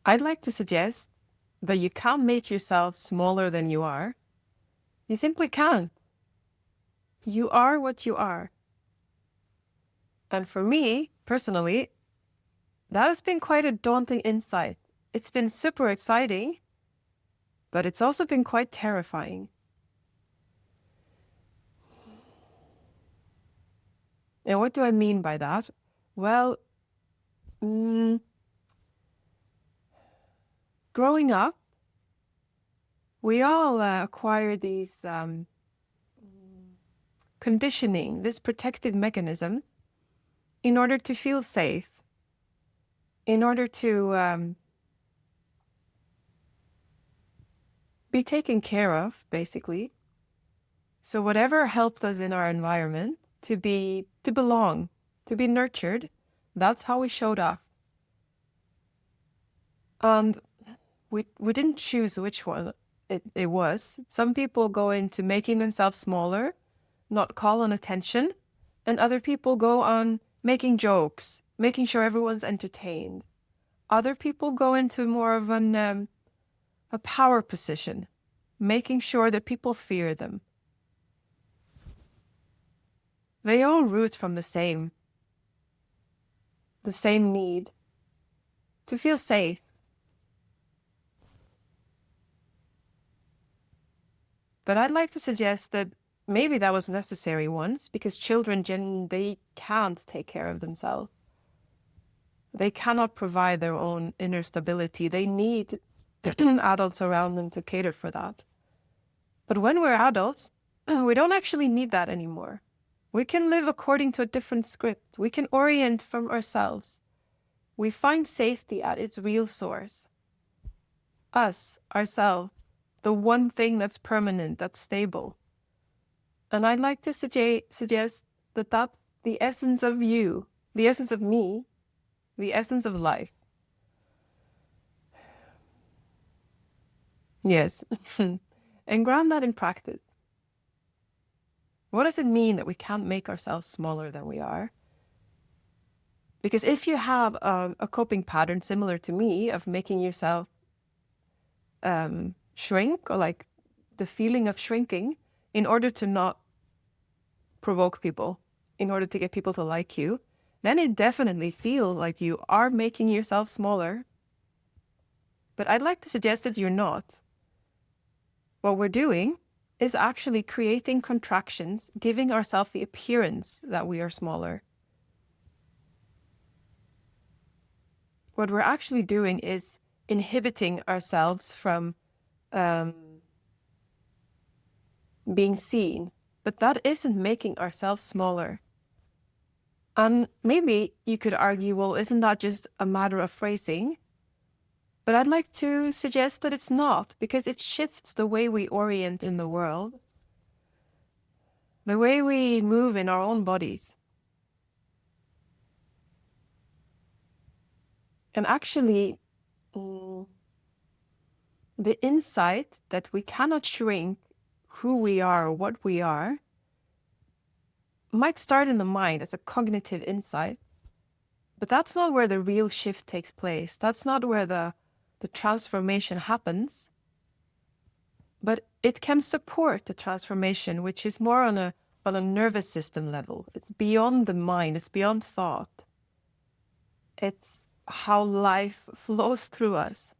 I'd like to suggest that you can't make yourself smaller than you are. You simply can't. You are what you are. And for me, personally, that has been quite a daunting insight. It's been super exciting, but it's also been quite terrifying. And what do I mean by that? Well, growing up, we all acquire these conditioning, these protective mechanisms in order to feel safe, in order to be taken care of, basically. So whatever helped us in our environment to belong, to be nurtured, that's how we showed up. And we didn't choose which one it was. Some people go into making themselves smaller, not call on attention, and other people go on making jokes, making sure everyone's entertained. Other people go into more of a power position, making sure that people fear them. They all root from the same need to feel safe. But I'd like to suggest that maybe that was necessary once, because children genuinely, they can't take care of themselves. They cannot provide their own inner stability. They need adults around them to cater for that. But when we're adults, we don't actually need that anymore. We can live according to a different script. We can orient from ourselves. We find safety at its real source. Us, ourselves, the one thing that's permanent, that's stable. And I'd like to suggest that that's the essence of you, the essence of me, the essence of life. Yes. And ground that in practice. What does it mean that we can't make ourselves smaller than we are? Because if you have a coping pattern similar to me of making yourself shrink, or like the feeling of shrinking in order to not provoke people, in order to get people to like you, then it definitely feels like you are making yourself smaller. But I'd like to suggest that you're not. What we're doing is actually creating contractions, giving ourselves the appearance that we are smaller. What we're actually doing is inhibiting ourselves from being seen, but that isn't making ourselves smaller. And maybe you could argue, well, isn't that just a matter of phrasing? But I'd like to suggest that it's not, because it shifts the way we orient in the world, the way we move in our own bodies. And actually, the insight that we cannot shrink who we are or what we are might start in the mind as a cognitive insight, but that's not where the real shift takes place. That's not where the transformation happens. But it can support the transformation, which is more on a nervous system level. It's beyond the mind. It's beyond thought. It's how life flows through us.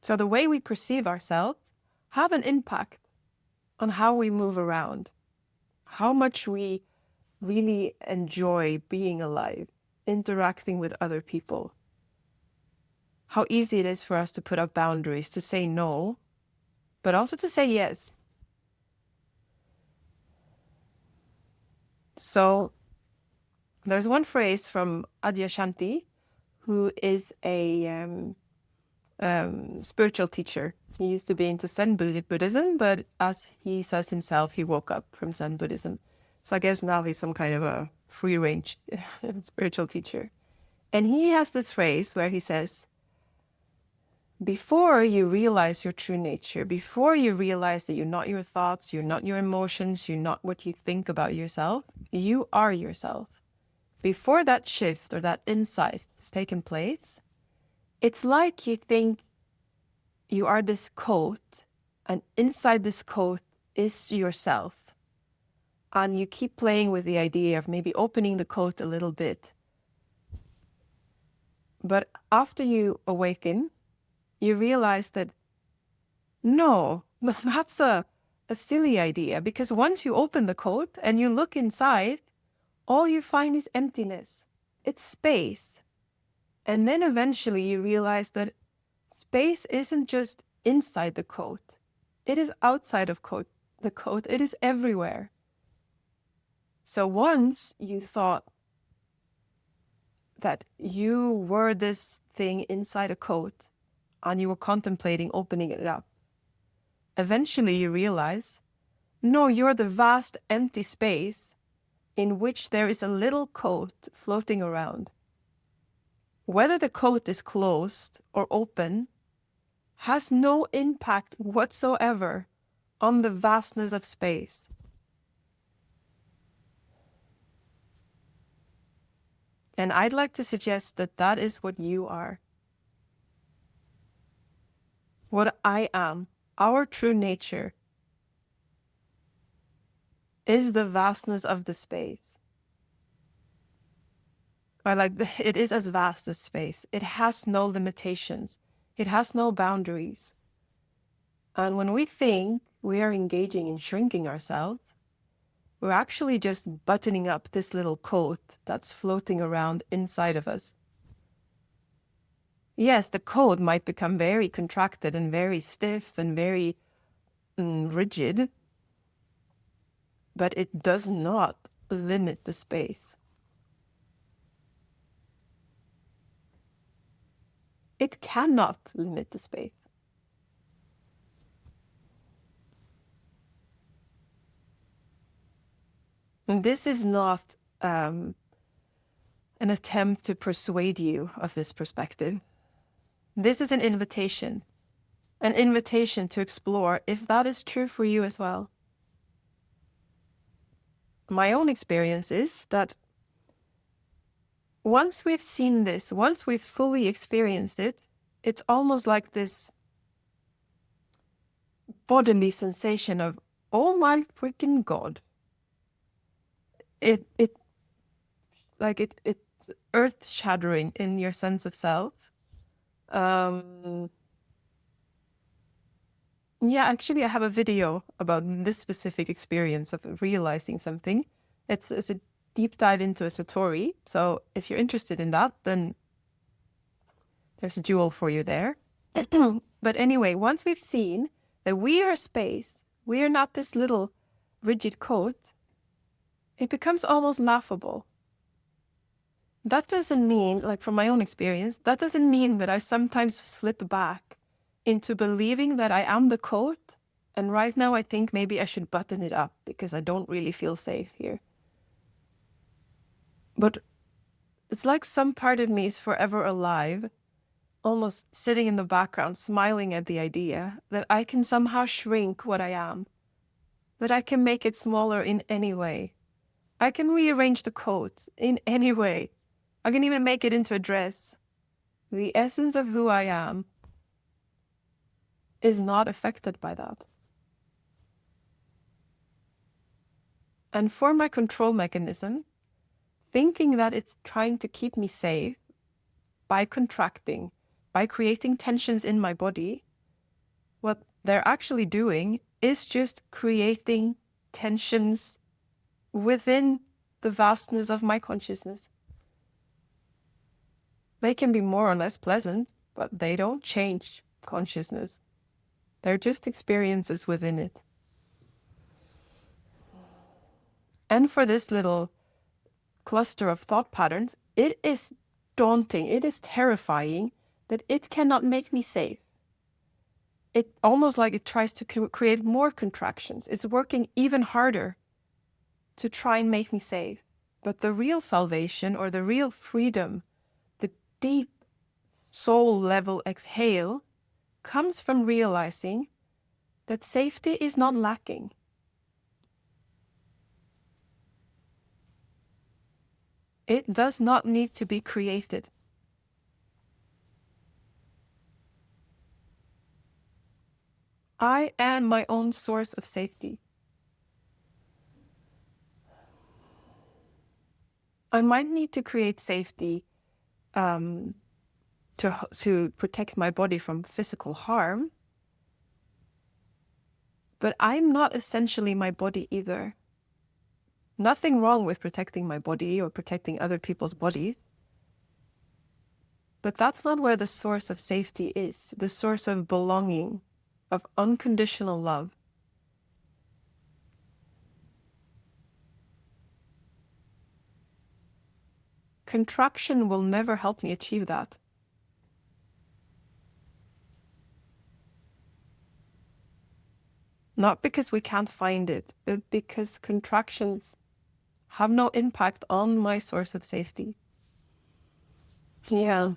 So the way we perceive ourselves have an impact on how we move around, how much we really enjoy being alive, interacting with other people, how easy it is for us to put up boundaries, to say no, but also to say yes. So there's one phrase from Adyashanti, who is a spiritual teacher. He used to be into Zen Buddhism, but as he says himself, he woke up from Zen Buddhism. So I guess now he's some kind of a free-range spiritual teacher. And he has this phrase where he says, before you realize your true nature, before you realize that you're not your thoughts, you're not your emotions, you're not what you think about yourself, you are yourself. before that shift or that insight has taken place, it's like you think you are this coat, and inside this coat is yourself. And you keep playing with the idea of maybe opening the coat a little bit. But after you awaken, you realize that no, that's a silly idea, because once you open the coat and you look inside, all you find is emptiness. It's space. And then eventually you realize that space isn't just inside the coat. It is outside of the coat. It is everywhere. So once you thought that you were this thing inside a coat and you were contemplating opening it up, eventually you realize, no, you're the vast empty space in which there is a little coat floating around. Whether the coat is closed or open has no impact whatsoever on the vastness of space. And I'd like to suggest that that is what you are. What I am, our true nature, is the vastness of the space. Or it is as vast as space. It has no limitations. It has no boundaries. And when we think we are engaging in shrinking ourselves, we're actually just buttoning up this little coat that's floating around inside of us. Yes, the coat might become very contracted and very stiff and very rigid, but it does not limit the space. It cannot limit the space. And this is not an attempt to persuade you of this perspective. This is an invitation to explore if that is true for you as well. My own experience is that once we've seen this, once we've fully experienced it, it's almost like this bodily sensation of, oh my freaking God. It's earth-shattering in your sense of self. Yeah, actually, I have a video about this specific experience of realizing something. It's a deep dive into a satori. So if you're interested in that, then there's a jewel for you there. But anyway, once we've seen that we are space, we are not this little rigid coat, it becomes almost laughable. That doesn't mean, like from my own experience, that doesn't mean that I sometimes slip back into believing that I am the coat, and right now I think maybe I should button it up because I don't really feel safe here. But it's like some part of me is forever alive, almost sitting in the background, smiling at the idea that I can somehow shrink what I am, that I can make it smaller in any way. I can rearrange the coat in any way. I can even make it into a dress. The essence of who I am is not affected by that. And for my control mechanism, thinking that it's trying to keep me safe by contracting, by creating tensions in my body, what they're actually doing is just creating tensions within the vastness of my consciousness. They can be more or less pleasant, but they don't change consciousness. They're just experiences within it. And for this little cluster of thought patterns, it is daunting, it is terrifying that it cannot make me safe. It almost like it tries to create more contractions. It's working even harder to try and make me safe. But the real salvation or the real freedom, the deep soul level exhale, comes from realizing that safety is not lacking. It does not need to be created. I am my own source of safety. I might need to create safety um, to protect my body from physical harm, but I'm not essentially my body either. Nothing wrong with protecting my body or protecting other people's bodies. But that's not where the source of safety is, the source of belonging, of unconditional love. Contraction will never help me achieve that. Not because we can't find it, but because contractions have no impact on my source of safety. Yeah.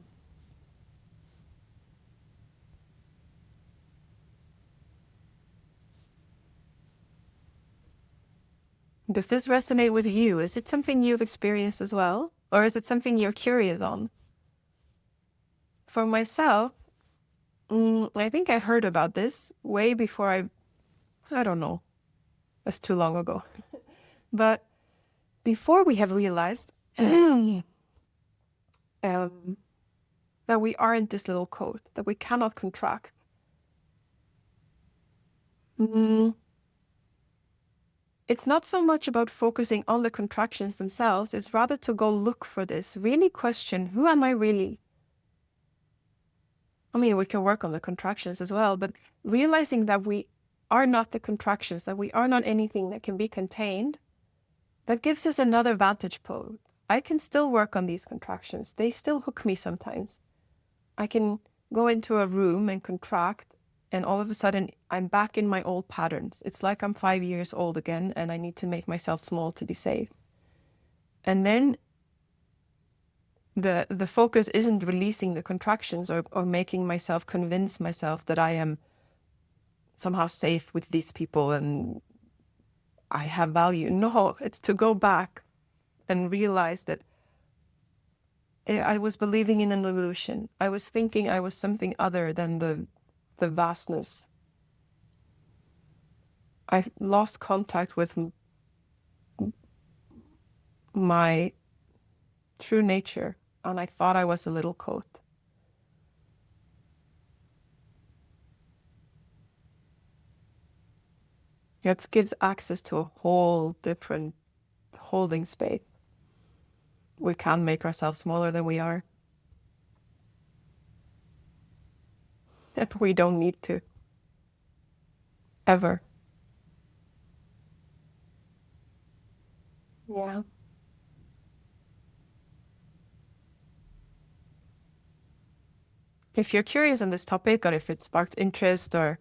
Does this resonate with you? Is it something you've experienced as well? Or is it something you're curious on? For myself, I think I heard about this way before I don't know, that's too long ago. But before we have realized that we aren't this little coat, that we cannot contract. It's not so much about focusing on the contractions themselves, it's rather to go look for this, really question, who am I really? I mean, we can work on the contractions as well, but realizing that we are not the contractions, that we are not anything that can be contained, that gives us another vantage point. I can still work on these contractions. They still hook me sometimes. I can go into a room and contract, and all of a sudden I'm back in my old patterns. It's like I'm 5 years old again and I need to make myself small to be safe. And then the focus isn't releasing the contractions or making myself convince myself that I am somehow safe with these people and I have value. No, it's to go back and realize that I was believing in an illusion. I was thinking I was something other than the vastness. I lost contact with my true nature, and I thought I was a little coat. It gives access to a whole different holding space. We can make ourselves smaller than we are. But we don't need to. Ever. Yeah. If you're curious on this topic or if it sparked interest or,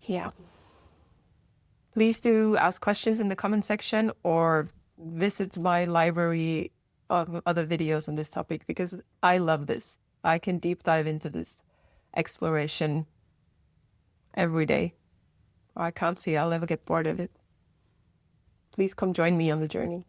yeah, please do ask questions in the comment section or visit my library of other videos on this topic because I love this. I can deep dive into this exploration every day. I can't see I'll ever get bored of it. Please come join me on the journey.